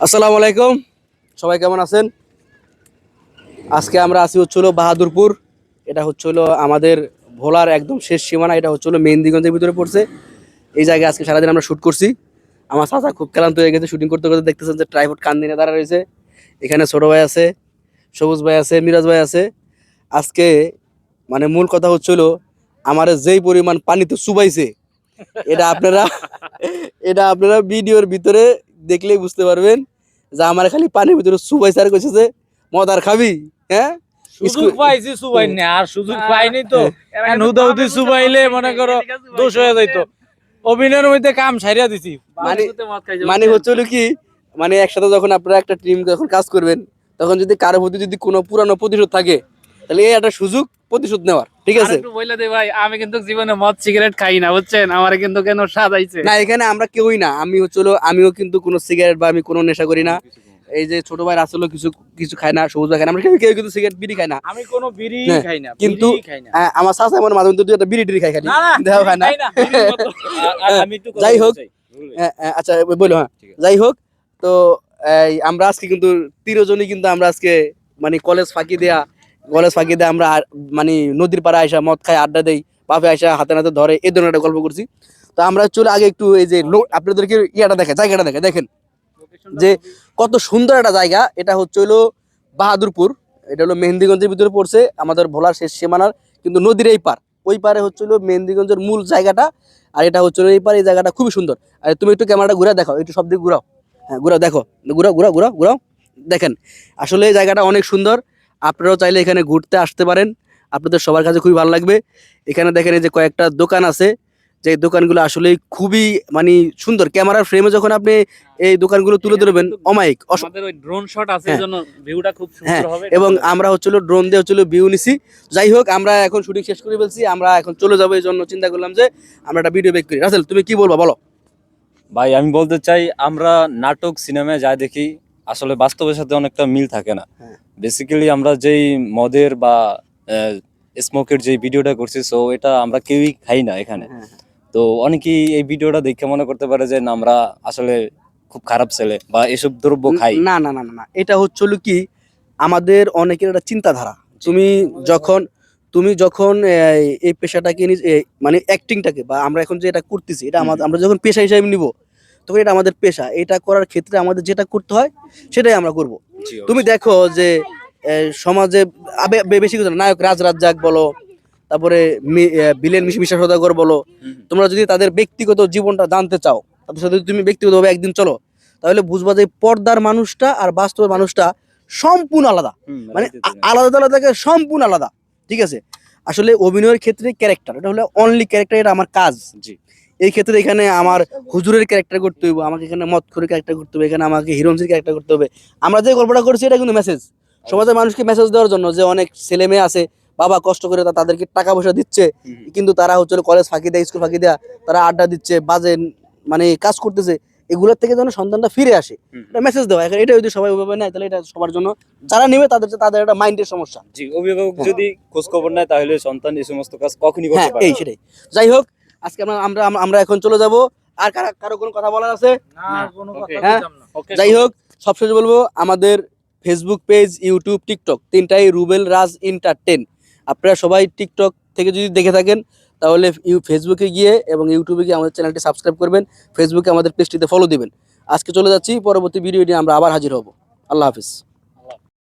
আসসালামু আলাইকুম, সবাই কেমন আছেন? আজকে আমরা আছি হচ্ছিল বাহাদুরপুর। এটা হচ্ছিল আমাদের ভোলার একদম শেষ সীমানা। এটা হচ্ছিল মেহেন্দিগঞ্জের ভিতরে পড়ছে। এই জায়গায় আজকে সারাদিন আমরা শ্যুট করছি। আমার চাচা খুব ক্লান্ত হয়ে গেছে শুটিং করতে করতে। দেখতেছেন যে ট্রাইপড কান দিনে দাঁড়া রয়েছে। এখানে ছোট ভাই আছে, সবুজ ভাই আছে, মিরাজ ভাই আছে। আজকে মানে মূল কথা হচ্ছিল আমার যেই পরিমাণ পানিতে চুবাইছে, এটা আপনারা এটা আপনারা ভিডিওর ভিতরে দেখলেই বুঝতে পারবেন যে আমার খালি পানির ভিতরে চুবাইছে আর কইছে যে মদার খাবি। হ্যাঁ, সুযোগ পাইছি সুবাই না, আর সুযোগ পাইনি তো হুদাহুদি সুবাইলে মনে করো দোষ হয়ে যাইতো। অভিনয়ের মধ্যে কাম ছাইরা দিছি। মানে হচ্ছে হলো কি, মানে একসাথে যখন আপনারা একটা টিম যখন কাজ করবেন, তখন যদি কারো প্রতি যদি কোনো পুরানো প্রতিশোধ থাকে, তাহলে এই একটা সুযোগ প্রতিশোধ নেওয়ার। ঠিক আছে, একটু বইলা দে ভাই, আমি কিন্তু জীবনে মদ সিগারেট খাই না, বুঝছেন? আমার কিন্তু কেন সাজাইছে না এখানে আমরা কেউই না। আমি হচ্ছিল আমিও কিন্তু কোনো সিগারেট বা আমি কোনো নেশা করি না। এই যে ছোট ভাই আসলে কিছু কিছু খায় না, সবুজ ভাই খায় না, আমরা কেউ কেউ কিন্তু সিগারেট বিড়ি খাই না। আমি কোনো বিড়ি হ্যাঁ, খাই না, কিন্তু বিড়ি খাই না। আমার চাচা এমন মাঝে মধ্যে দুই একটা বিড়ি টিড়ি খাই খালি, না, না, দেহ খায় না। খাই না, বিড়ির মতো। আমি একটু কথা যাই হোক, বলতে চাই। আচ্ছা বলো। হ্যাঁ, যাই হোক, তো আমরা আজকে কিন্তু তিনজনই কিন্তু আমরা আজকে মানে কলেজ ফাঁকি দেয়া আমরা মানে নদীর পাড়ে আইসা মদ খাই, আড্ডা দেই, বাপে আইসা হাতে নাতে ধরে, এই ধরনের একটা গল্প করছি। তো আমরা চলে আগে একটু এই যে আপনাদেরকে ইয়াটা দেখে জায়গাটা দেখে দেখেন যে কত সুন্দর একটা জায়গা। এটা হচ্ছে হলো বাহাদুরপুর। এটা হলো মেহেন্দিগঞ্জের ভিতরে পড়ছে, আমাদের ভোলার শেষ সীমানার কিন্তু নদীর এই পার। ওই পারে হচ্ছে হলো মেহেন্দিগঞ্জের মূল জায়গাটা, আর এটা হচ্ছে হলো এই পার। এই জায়গাটা খুবই সুন্দর। আর তুমি একটু ক্যামেরাটা ঘুরে দেখো, একটু সব দিক ঘুরাও। হ্যাঁ ঘুরাও, দেখো, ঘুরাও ঘুরাও ঘুরাও ঘুরাও, দেখেন আসলে এই জায়গাটা অনেক সুন্দর। আপনারাও চাইলে এখানে ঘুরতে আসতে পারেন, আপনাদের সবার কাছে খুবই ভালো লাগবে। এখানে দেখেন এই যে কয়েকটা দোকান আছে, যে দোকানগুলো আসলে খুবই মানে সুন্দর। ক্যামেরার ফ্রেমে যখন আপনি এই দোকানগুলো তুলে ধরবেন অমায়িক। আমাদের ওই ড্রোন শট আছে, হ্যাঁ, এজন্য ভিউটা খুব হ্যাঁ, সুন্দর হবে। এবং আমরা হচ্ছিল ড্রোন দিয়ে হচ্ছিল ভিউ নিছি। যাই হোক, আমরা এখন শুটিং শেষ করে ফেলছি, আমরা এখন চলে যাবো। এই জন্য চিন্তা করলাম যে আমরা একটা ভিডিও বেক করি। রাসেল তুমি কি বলবো বলো। ভাই আমি বলতে চাই, আমরা নাটক সিনেমায় যাই দেখি, আসলে বাস্তবের সাথে অনেকটা মিল থাকে না। হ্যাঁ। বেসিক্যালি আমরা যেই মদের বা স্মোকের যে ভিডিওটা করছি, সো এটা আমরা কেউই খাই না এখানে। হ্যাঁ, তো অনেকেই এই ভিডিওটা দেখে মনে করতে পারে যে না, আমরা আসলে খুব খারাপ ছেলে বা এসব দ্রব্য খাই। না না না না না, এটা হচ্ছিল কি আমাদের অনেকের একটা চিন্তাধারা। তুমি যখন তুমি যখন এই পেশাটাকে মানে অ্যাক্টিংটাকে বা আমরা এখন যে এটা করতেছি, এটা আমাদের আমরা যখন পেশা হিসাবে নিব, তখন এটা আমাদের পেশা। এটা করার ক্ষেত্রে আমাদের যেটা করতে হয় সেটাই আমরা করব। জি, তুমি দেখো যে সমাজে বেশি কিছু না, নায়ক রাজ রাজ্জাক বলো, তারপরে বিলেন মিশা সওদাগর বলো, তোমরা যদি তাদের ব্যক্তিগত জীবনটা জানতে চাও, তাদের সাথে যদি তুমি ব্যক্তিগতভাবে একদিন চলো, তাহলে বুঝবা যে পর্দার মানুষটা আর বাস্তবের মানুষটা সম্পূর্ণ আলাদা। মানে আলাদা আলাদা থেকে সম্পূর্ণ আলাদা। ঠিক আছে, আসলে অভিনয়ের ক্ষেত্রে ক্যারেক্টার, এটা হলো অনলি ক্যারেক্টার, এটা আমার কাজ। জি, এই ক্ষেত্রে এখানে আমার হুজুরের ক্যারেক্টার করতে হবে, আমাকে এখানে মদখোরের ক্যারেক্টার করতে হবে, এখানে আমাকে হিরোইনের ক্যারেক্টার করতে হবে। আমরা যে গল্পটা করছি এটা কিন্তু মেসেজ, সমাজের মানুষকে মেসেজ দেওয়ার জন্য, যে অনেক ছেলে মেয়ে আছে বাবা কষ্ট করে তাদেরকে টাকা পয়সা দিচ্ছে, কিন্তু তারা হচ্ছে কলেজ ফাঁকি দেয়, স্কুল ফাঁকি দেয়া, তারা আড্ডা দিচ্ছে, বাজে মানে কাজ করতেছে। এগুলোর থেকে যেন সন্তানটা ফিরে আসে, এটা মেসেজ দেওয়া। এখন এটা যদি সবাই ওইভাবে নেয়, তাহলে এটা সবার জন্য, যারা নেবে তাদের একটা মাইন্ডের সমস্যা। জি, অভিভাবক যদি খোঁজ খবর নেয় তাহলে সন্তান এই সমস্ত কাজ কখনই করতে হ্যাঁ, পারে এই না। সেটাই। যাই হোক, আজকে আমরা এখন চলে যাব। আর কারো কোনো কথা বলার আছে? না, কোনো কথা হ্যাঁ, বলতাম না। ওকে, যাই হোক, সবশেষে বলবো আমাদের ফেসবুক পেজ, ইউটিউব, টিকটক তিনটাই রুবেল রাজ এন্টারটেইন। আপনারা সবাই টিকটক থেকে যদি দেখে থাকেন, তাহলে ফেসবুকে গিয়ে এবং ইউটিউবে গিয়ে আমাদের চ্যানেলটি সাবস্ক্রাইব করবেন, ফেসবুকে আমাদের পেজটিতে ফলো দিবেন। আজকে চলে যাচ্ছি, পরবর্তী ভিডিও নিয়ে আমরা আবার হাজির হব। আল্লাহ হাফিজ।